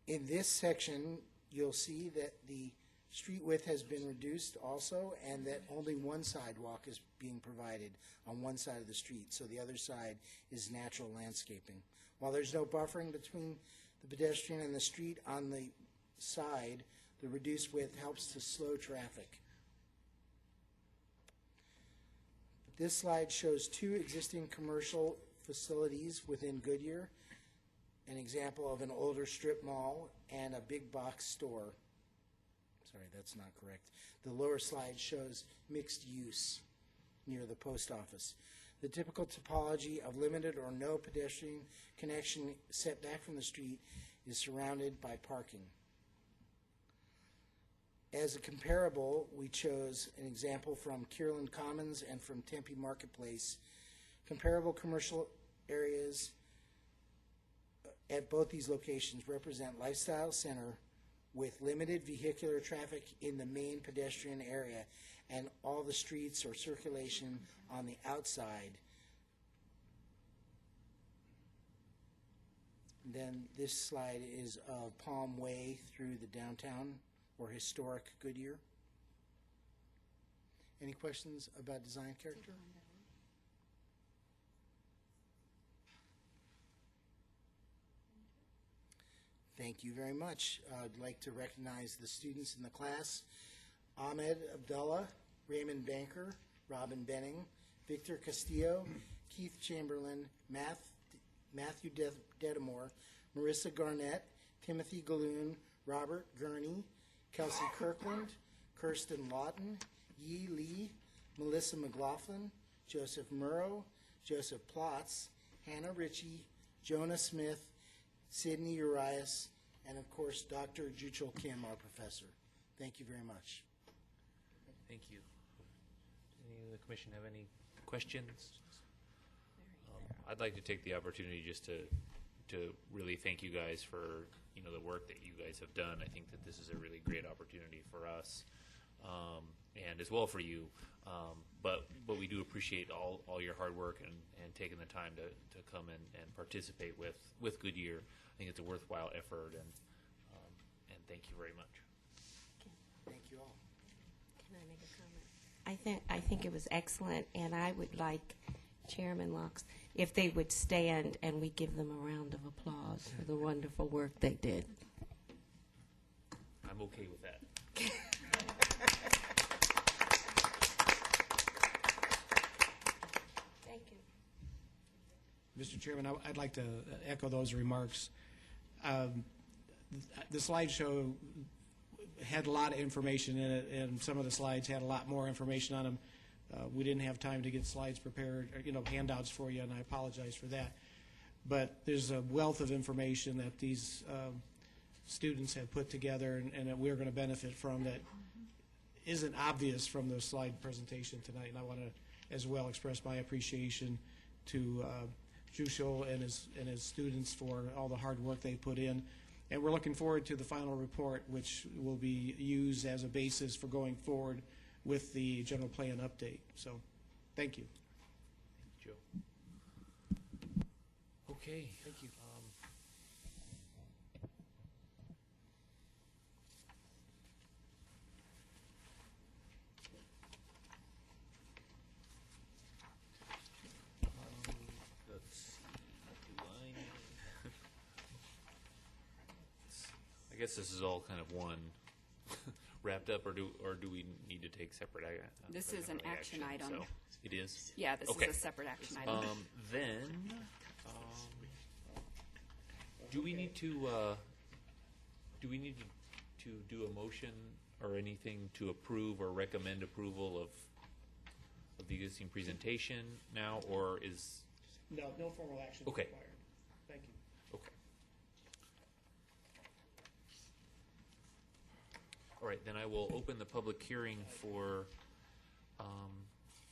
In this section, you'll see that the street width has been reduced also, and that only one sidewalk is being provided on one side of the street, so the other side is natural landscaping. While there's no buffering between the pedestrian and the street on the side, the reduced width helps to slow traffic. This slide shows two existing commercial facilities within Goodyear, an example of an older strip mall and a big box store. Sorry, that's not correct. The lower slide shows mixed use near the post office. The typical topology of limited or no pedestrian connection set back from the street is surrounded by parking. As a comparable, we chose an example from Kierland Commons and from Tempe Marketplace. Comparable commercial areas at both these locations represent lifestyle center with limited vehicular traffic in the main pedestrian area and all the streets or circulation on the outside. Then this slide is of Palm Way through the downtown or historic Goodyear. Any questions about design character? Thank you very much. I'd like to recognize the students in the class. Ahmed Abdullah, Raymond Banker, Robin Benning, Victor Castillo, Keith Chamberlain, Matthew Dedamore, Marissa Garnett, Timothy Galoon, Robert Gurney, Kelsey Kirkland, Kirsten Lawton, Yi Lee, Melissa McLaughlin, Joseph Murrow, Joseph Plotz, Hannah Ritchie, Jonah Smith, Sydney Urias, and of course, Dr. Juchul Kim, our professor. Thank you very much. Thank you. Any of the commission have any questions? I'd like to take the opportunity just to really thank you guys for, you know, the work that you guys have done. I think that this is a really great opportunity for us, and as well for you. But we do appreciate all your hard work and taking the time to come and participate with Goodyear. I think it's a worthwhile effort, and thank you very much. Thank you all. Can I make a comment? I think it was excellent, and I would like Chairman Locks, if they would stand and we give them a round of applause for the wonderful work they did. I'm okay with that. Thank you. Mr. Chairman, I'd like to echo those remarks. The slideshow had a lot of information in it, and some of the slides had a lot more information on them. We didn't have time to get slides prepared, or, you know, handouts for you, and I apologize for that. But there's a wealth of information that these students have put together and that we're going to benefit from that isn't obvious from the slide presentation tonight. And I want to as well express my appreciation to Jushel and his students for all the hard work they put in. And we're looking forward to the final report, which will be used as a basis for going forward with the general plan update. So, thank you. Joe. Okay. Thank you. Let's see. Do I need- I guess this is all kind of one wrapped up, or do we need to take separate action? This is an action item. So it is. Yeah, this Okay. is a separate action item. Then, do we need to do a motion or anything to approve or recommend approval of the existing presentation now, or is No formal action Okay. required. Thank you. okay? All right, then I will open the public hearing for.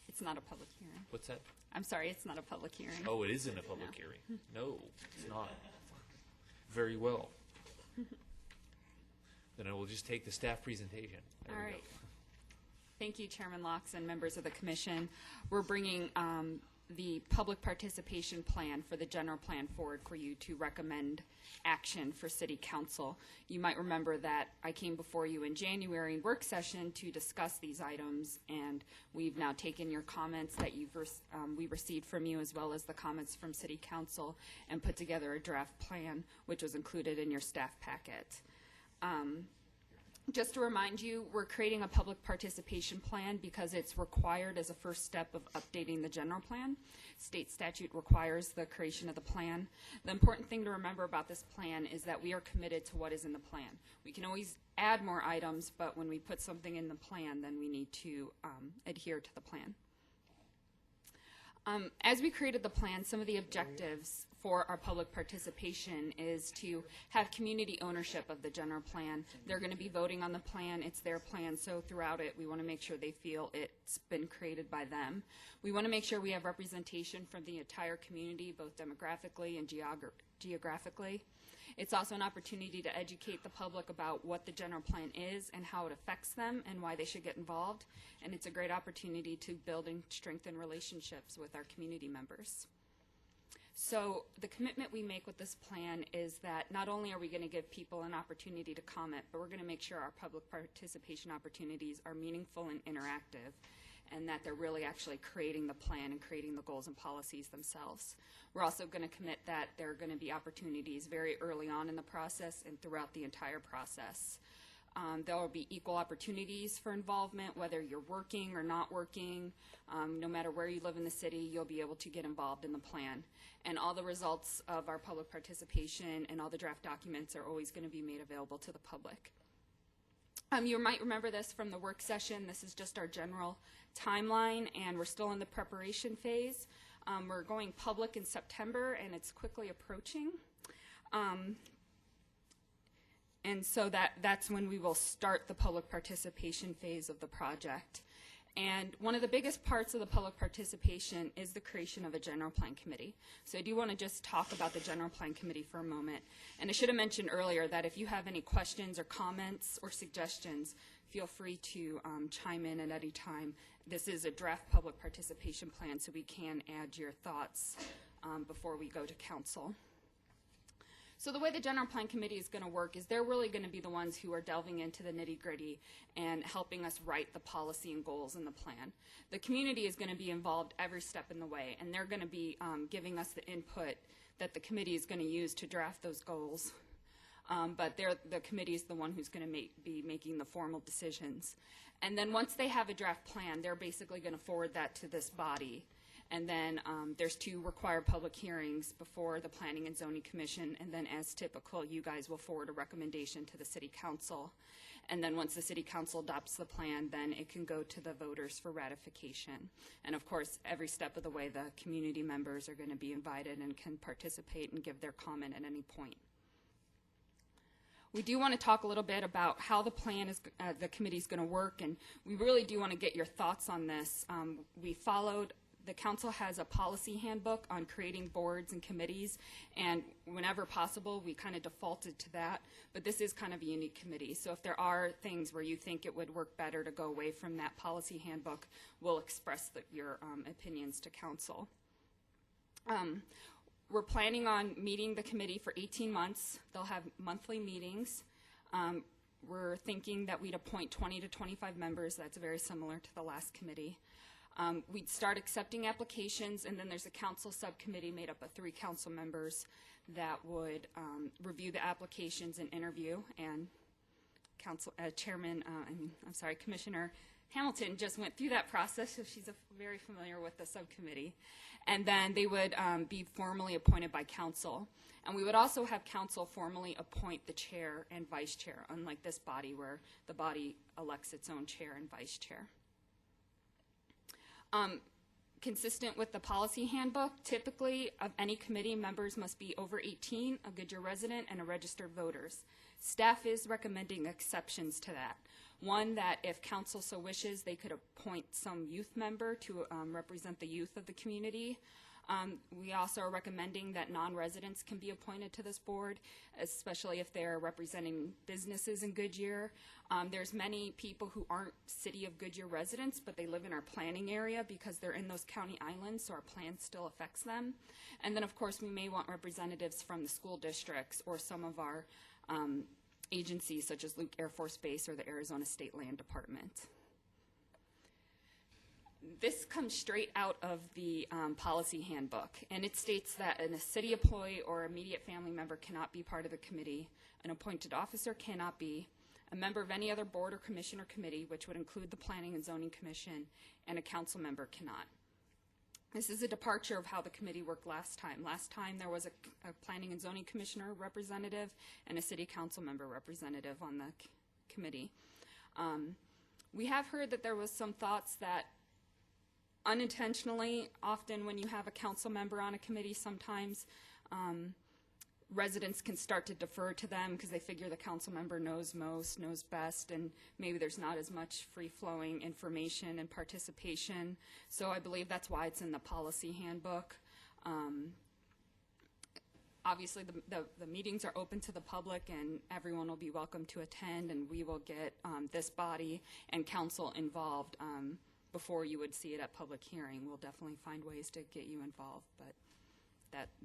It's not a public hearing. What's that? I'm sorry, it's not a public hearing. Oh, it isn't a public hearing. No, it's not. Very well. Then I will just take the staff presentation. There All we go. right. Thank you, Chairman Locks and members of the commission. We're bringing the public participation plan for the general plan forward for you to recommend action for City Council. You might remember that I came before you in January in work session to discuss these items, and we've now taken your comments that we received from you, as well as the comments from City Council, and put together a draft plan, which was included in your staff packet. Just to remind you, we're creating a public participation plan because it's required as a first step of updating the general plan. State statute requires the creation of the plan. The important thing to remember about this plan is that we are committed to what is in the plan. We can always add more items, but when we put something in the plan, then we need to adhere to the plan. As we created the plan, some of the objectives for our public participation is to have community ownership of the general plan. They're going to be voting on the plan. It's their plan, so throughout it, we want to make sure they feel it's been created by them. We want to make sure we have representation from the entire community, both demographically and geographically. It's also an opportunity to educate the public about what the general plan is and how it affects them and why they should get involved. And it's a great opportunity to build and strengthen relationships with our community members. So the commitment we make with this plan is that not only are we going to give people an opportunity to comment, but we're going to make sure our public participation opportunities are meaningful and interactive, and that they're really actually creating the plan and creating the goals and policies themselves. We're also going to commit that there are going to be opportunities very early on in the process and throughout the entire process. There will be equal opportunities for involvement, whether you're working or not working. No matter where you live in the city, you'll be able to get involved in the plan. And all the results of our public participation and all the draft documents are always going to be made available to the public. You might remember this from the work session. This is just our general timeline, and we're still in the preparation phase. We're going public in September, and it's quickly approaching. And so that's when we will start the public participation phase of the project. And one of the biggest parts of the public participation is the creation of a general plan committee. So I do want to just talk about the general plan committee for a moment. And I should have mentioned earlier that if you have any questions or comments or suggestions, feel free to chime in at any time. This is a draft public participation plan, so we can add your thoughts before we go to council. So the way the general plan committee is going to work is they're really going to be the ones who are delving into the nitty-gritty and helping us write the policy and goals in the plan. The community is going to be involved every step in the way, and they're going to be giving us the input that the committee is going to use to draft those goals. But the committee is the one who's going to be making the formal decisions. And then once they have a draft plan, they're basically going to forward that to this body. And then there's 2 required public hearings before the Planning and Zoning Commission, and then as typical, you guys will forward a recommendation to the City Council. And then once the City Council adopts the plan, then it can go to the voters for ratification. And of course, every step of the way, the community members are going to be invited and can participate and give their comment at any point. We do want to talk a little bit about how the plan is, the committee is going to work, and we really do want to get your thoughts on this. The council has a policy handbook on creating boards and committees, and whenever possible, we kind of defaulted to that. But this is kind of a unique committee, so if there are things where you think it would work better to go away from that policy handbook, we'll express your opinions to council. We're planning on meeting the committee for 18 months. They'll have monthly meetings. We're thinking that we'd appoint 20 to 25 members. That's very similar to the last committee. We'd start accepting applications, and then there's a council subcommittee made up of 3 council members that would review the applications and interview. And Commissioner Hamilton just went through that process, so she's very familiar with the subcommittee. And then they would be formally appointed by council. And we would also have council formally appoint the chair and vice chair, unlike this body where the body elects its own chair and vice chair. Consistent with the policy handbook, typically of any committee, members must be over 18, a Goodyear resident, and a registered voters. Staff is recommending exceptions to that. One, that if council so wishes, they could appoint some youth member to represent the youth of the community. We also are recommending that non-residents can be appointed to this board, especially if they're representing businesses in Goodyear. There's many people who aren't City of Goodyear residents, but they live in our planning area because they're in those county islands, so our plan still affects them. And then, of course, we may want representatives from the school districts or some of our agencies, such as Luke Air Force Base or the Arizona State Land Department. This comes straight out of the policy handbook, and it states that a city employee or immediate family member cannot be part of the committee, an appointed officer cannot be, a member of any other board or commission or committee, which would include the Planning and Zoning Commission, and a council member cannot. This is a departure of how the committee worked last time. Last time there was a Planning and Zoning Commissioner representative and a City Council member representative on the committee. We have heard that there was some thoughts that unintentionally, often when you have a council member on a committee, sometimes residents can start to defer to them because they figure the council member knows most, knows best, and maybe there's not as much free-flowing information and participation. So I believe that's why it's in the policy handbook. Obviously, the meetings are open to the public, and everyone will be welcome to attend, and we will get this body and council involved before you would see it at public hearing. We'll definitely find ways to get you involved, but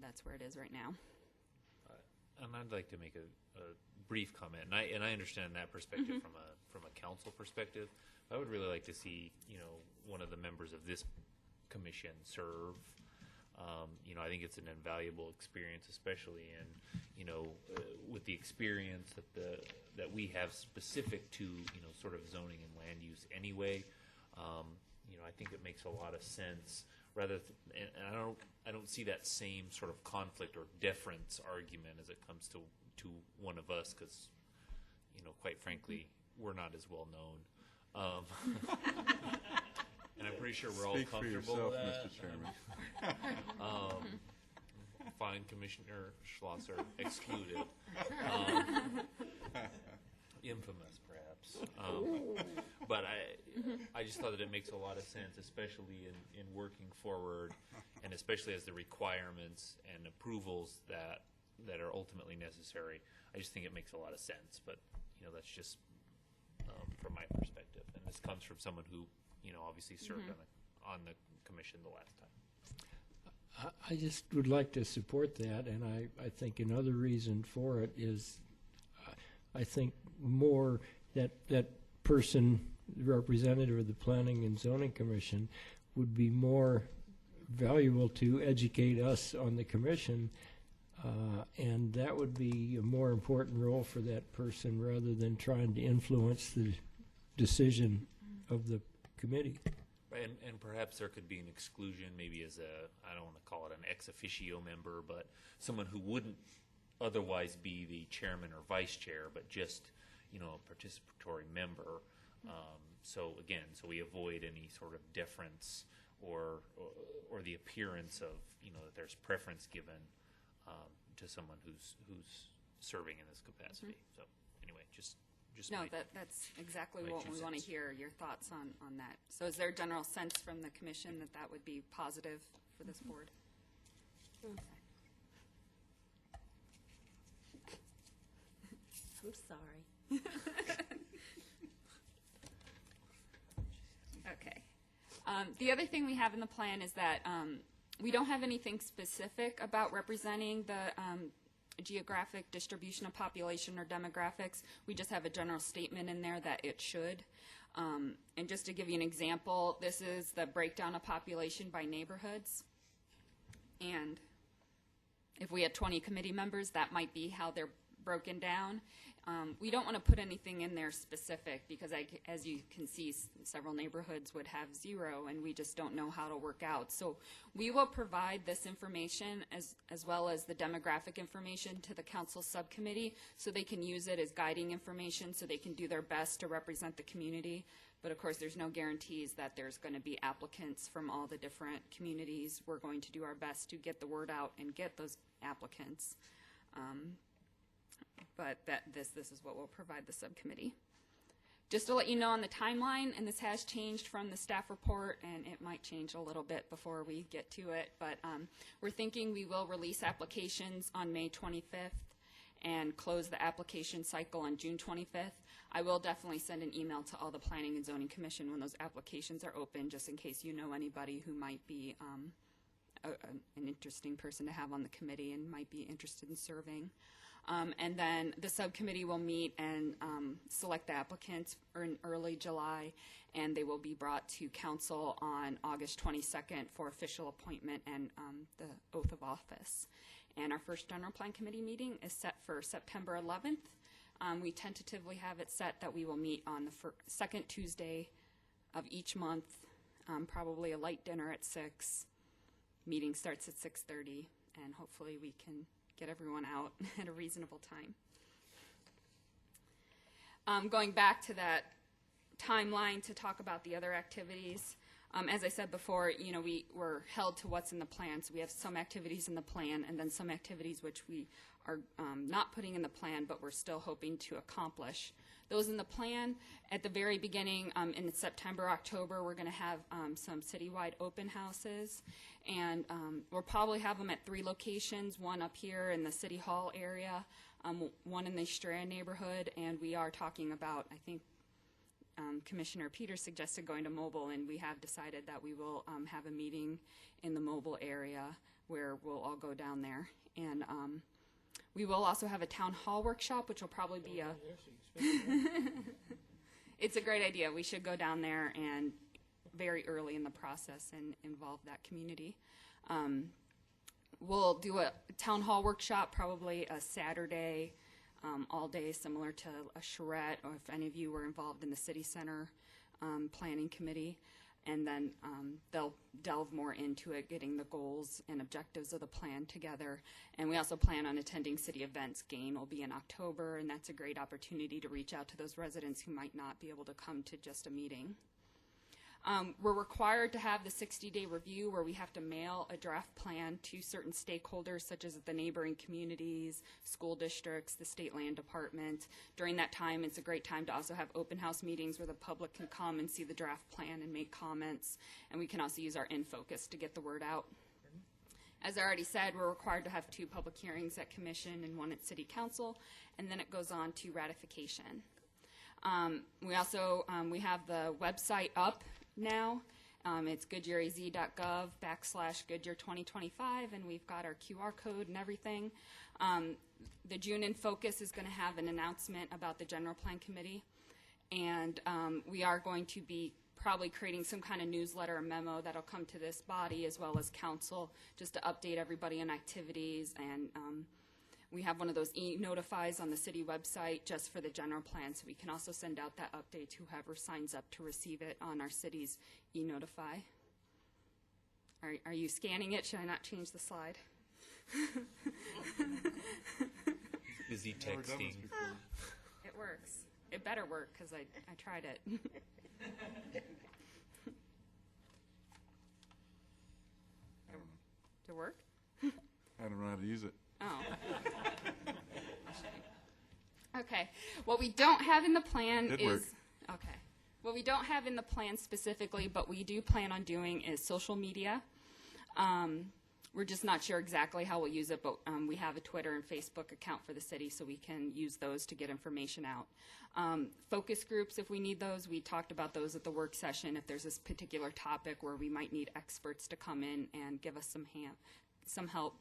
that's where it is right now. And I'd like to make a brief comment, and I understand that perspective from a council perspective. I would really like to see one of the members of this commission serve. I think it's an invaluable experience, especially in with the experience that we have specific to sort of zoning and land use anyway. I think it makes a lot of sense. And I don't see that same sort of conflict or deference argument as it comes to one of us, because quite frankly, we're not as well known. And I'm pretty sure we're all comfortable with that. Mr. Chairman. Fine, Commissioner Schlosser excluded. infamous, perhaps. But I just thought that it makes a lot of sense, especially in working forward, and especially as the requirements and approvals that are ultimately necessary. I just think it makes a lot of sense. But that's just from my perspective, and this comes from someone who obviously served on the commission the last time. I just would like to support that, and I think another reason for it is I think more that person, representative of the Planning and Zoning Commission, would be more valuable to educate us on the commission, and that would be a more important role for that person rather than trying to influence the decision of the committee. And perhaps there could be an exclusion, maybe as I don't want to call it an ex officio member, but someone who wouldn't otherwise be the chairman or vice chair, but just, a participatory member. So we avoid any sort of deference or the appearance of, that there's preference given to someone who's serving in this capacity. So anyway, just No, my- that's exactly my what 2 we want to cents. hear, your thoughts on that. So is there a general sense from the commission that would be positive for this board? I'm sorry. Okay. The other thing we have in the plan is that we don't have anything specific about representing the geographic distribution of population or demographics. We just have a general statement in there that it should. And just to give you an example, this is the breakdown of population by neighborhoods. And if we had 20 committee members, that might be how they're broken down. We don't want to put anything in there specific because, as you can see, several neighborhoods would have 0, and we just don't know how to work out. So we will provide this information as well as the demographic information to the council subcommittee so they can use it as guiding information so they can do their best to represent the community. But of course, there's no guarantees that there's going to be applicants from all the different communities. We're going to do our best to get the word out and get those applicants. But this is what we'll provide the subcommittee. Just to let you know on the timeline, and this has changed from the staff report, and it might change a little bit before we get to it, but we're thinking we will release applications on May 25th and close the application cycle on June 25th. I will definitely send an email to all the Planning and Zoning Commission when those applications are open, just in case you know anybody who might be an interesting person to have on the committee and might be interested in serving. And then the subcommittee will meet and select the applicants in early July, and they will be brought to council on August 22nd for official appointment and the oath of office. And our first general plan committee meeting is set for September 11th. We tentatively have it set that we will meet on the second Tuesday of each month, probably a light dinner at 6. Meeting starts at 6:30, and hopefully we can get everyone out at a reasonable time. Going back to that timeline to talk about the other activities, as I said before, we're held to what's in the plan. So we have some activities in the plan and then some activities which we are not putting in the plan, but we're still hoping to accomplish. Those in the plan, at the very beginning, in September, October, we're going to have some citywide open houses. And we'll probably have them at 3 locations, one up here in the City Hall area, one in the Estrella neighborhood, and we are talking about, I think, Commissioner Peters suggested going to Mobile, and we have decided that we will have a meeting in the Mobile area where we'll all go down there. And we will also have a town hall workshop, which will probably be a... It's a great idea. We should go down there and very early in the process and involve that community. We'll do a town hall workshop, probably a Saturday, all day, similar to a charrette, or if any of you were involved in the city center planning committee. And then they'll delve more into it, getting the goals and objectives of the plan together. And we also plan on attending city events. GAIN will be in October, and that's a great opportunity to reach out to those residents who might not be able to come to just a meeting. We're required to have the 60-day review where we have to mail a draft plan to certain stakeholders such as the neighboring communities, school districts, the state land department. During that time, it's a great time to also have open house meetings where the public can come and see the draft plan and make comments. And we can also use our InFocus to get the word out. As I already said, we're required to have 2 public hearings at commission and 1 at city council, and then it goes on to ratification. We also, we have the website up now. It's goodyearaz.gov/Goodyear 2025, and we've got our QR code and everything. The June in Focus is going to have an announcement about the General Plan Committee, and we are going to be probably creating some kind of newsletter or memo that'll come to this body as well as council just to update everybody on activities. And we have one of those e-notifies on the city website just for the general plan, so we can also send out that update to whoever signs up to receive it on our city's e-notify. Are you scanning it? Should I not change the slide? Busy texting. It works. It better work because I tried it. Did it work? I don't know how to use it. Oh. Okay. What we don't have in the plan Did is work. okay. What we don't have in the plan specifically, but we do plan on doing is social media. We're just not sure exactly how we'll use it, but we have a Twitter and Facebook account for the city, so we can use those to get information out. Focus groups, if we need those, we talked about those at the work session. If there's this particular topic where we might need experts to come in and give us some help.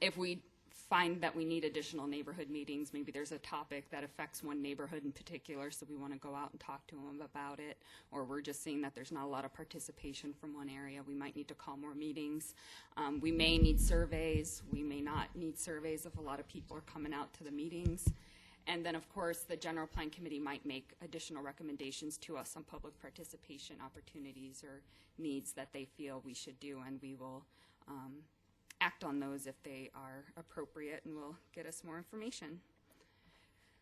If we find that we need additional neighborhood meetings, maybe there's a topic that affects one neighborhood in particular, so we want to go out and talk to them about it, or we're just seeing that there's not a lot of participation from one area, we might need to call more meetings. We may need surveys. We may not need surveys if a lot of people are coming out to the meetings. And then, of course, the General Plan Committee might make additional recommendations to us on public participation opportunities or needs that they feel we should do, and we will act on those if they are appropriate and will get us more information.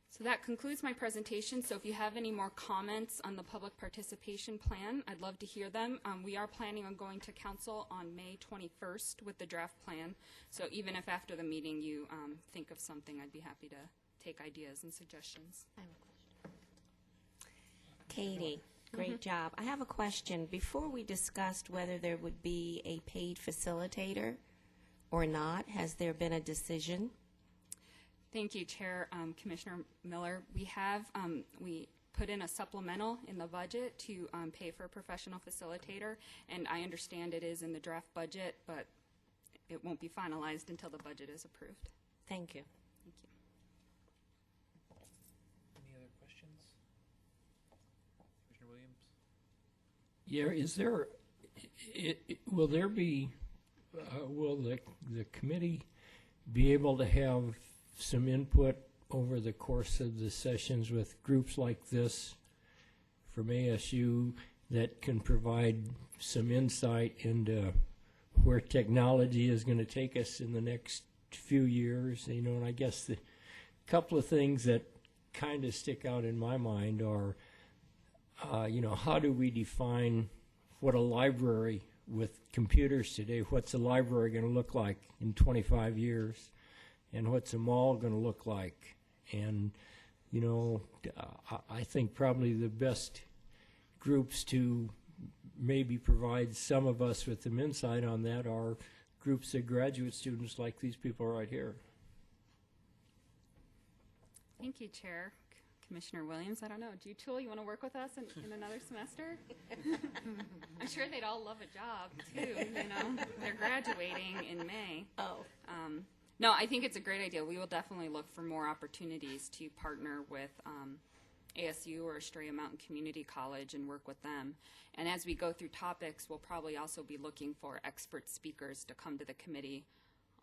So that concludes my presentation. So if you have any more comments on the public participation plan, I'd love to hear them. We are planning on going to council on May 21st with the draft plan. So even if after the meeting you think of something, I'd be happy to take ideas and suggestions. I have a question. Katie, great job. I have a question. Before we discussed whether there would be a paid facilitator or not, has there been a decision? Thank you, Chair. Commissioner Miller. We put in a supplemental in the budget to pay for a professional facilitator, and I understand it is in the draft budget, but it won't be finalized until the budget is approved. Thank you. Thank you. Any other questions? Commissioner Williams? Yeah, is there, will there be, will the committee be able to have some input over the course of the sessions with groups like this from ASU that can provide some insight into where technology is going to take us in the next few years? You know, and I guess the couple of things that kind of stick out in my mind are, you know, how do we define what a library with computers today, what's a library going to look like in 25 years? And what's a mall going to look like? And, you know, I think probably the best groups to maybe provide some of us with some insight on that are groups of graduate students like these people right here. Thank you, Chair. Commissioner Williams, I don't know. Do you, Tool, you want to work with us in another semester? I'm sure they'd all love a job, too, you know. They're graduating in May. Oh. No, I think it's a great idea. We will definitely look for more opportunities to partner with ASU or Estrella Mountain Community College and work with them. And as we go through topics, we'll probably also be looking for expert speakers to come to the committee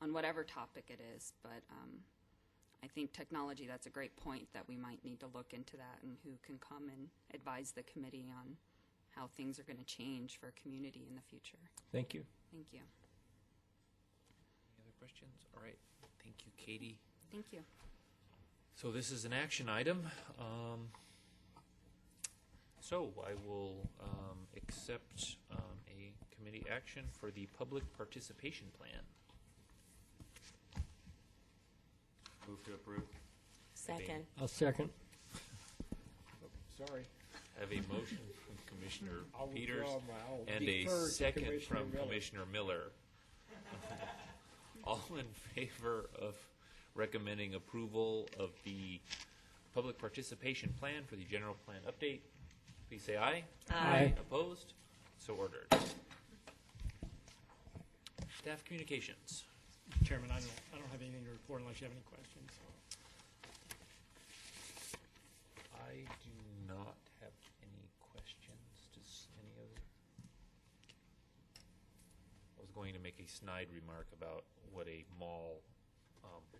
on whatever topic it is. But I think technology, that's a great point that we might need to look into that and who can come and advise the committee on how things are going to change for a community in the future. Thank you. Thank you. Any other questions? All right. Thank you, Katie. Thank you. So this is an action item. So I will accept a committee action for the public participation plan. Move to approve. Second. I'll second. Sorry. Have a motion from Commissioner I'll Peters withdraw my- I'll and a defer to second Commissioner from Miller. Commissioner Miller. All in favor of recommending approval of the public participation plan for the general plan update, please say aye. Aye. Opposed? So ordered. Staff communications. Chairman, I don't have anything to report unless you have any questions. I do not have any questions. Does any other? I was going to make a snide remark about what a mall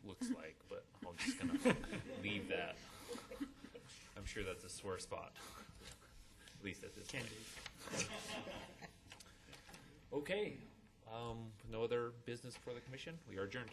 looks like, but I'm just going to leave that. I'm sure that's a sore spot, at least at this Can point. Okay. No other business for the commission. We are adjourned.